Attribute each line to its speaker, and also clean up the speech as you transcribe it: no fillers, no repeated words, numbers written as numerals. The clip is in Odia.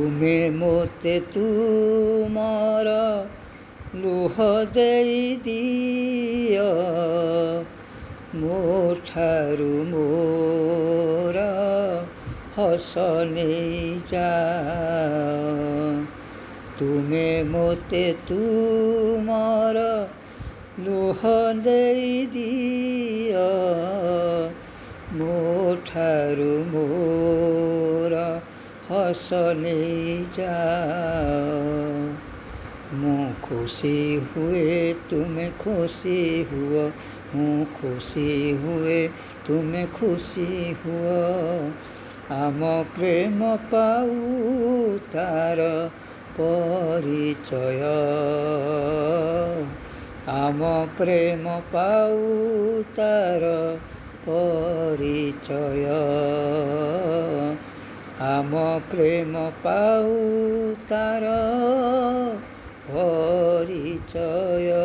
Speaker 1: ତୁମେ ମୋତେ ତୁମର ଲୁହ ଦେଇଦିଅ, ମୋ ଠାରୁ ମୋର ହସ ନେଇଯାଅ। ତୁମେ ମୋତେ ତୁମର ଲୁହ ଦେଇଦିଅ, ମୋ ଠାରୁ ମୋର ହସ ନେଇଯାଅ। ମୁଁ ଖୁସି ହୁଏ ତୁମେ ଖୁସି ହୁଅ, ମୁଁ ଖୁସି ହୁଏ ତୁମେ ଖୁସି ହୁଅ। ଆମ ପ୍ରେମ ପାଉ ତାର ପରିଚୟ, ଆମ ପ୍ରେମ ପାଉ ତାର ପରିଚୟ, ଆମ ପ୍ରେମ ପାଉ ତାର ପରିଚୟ।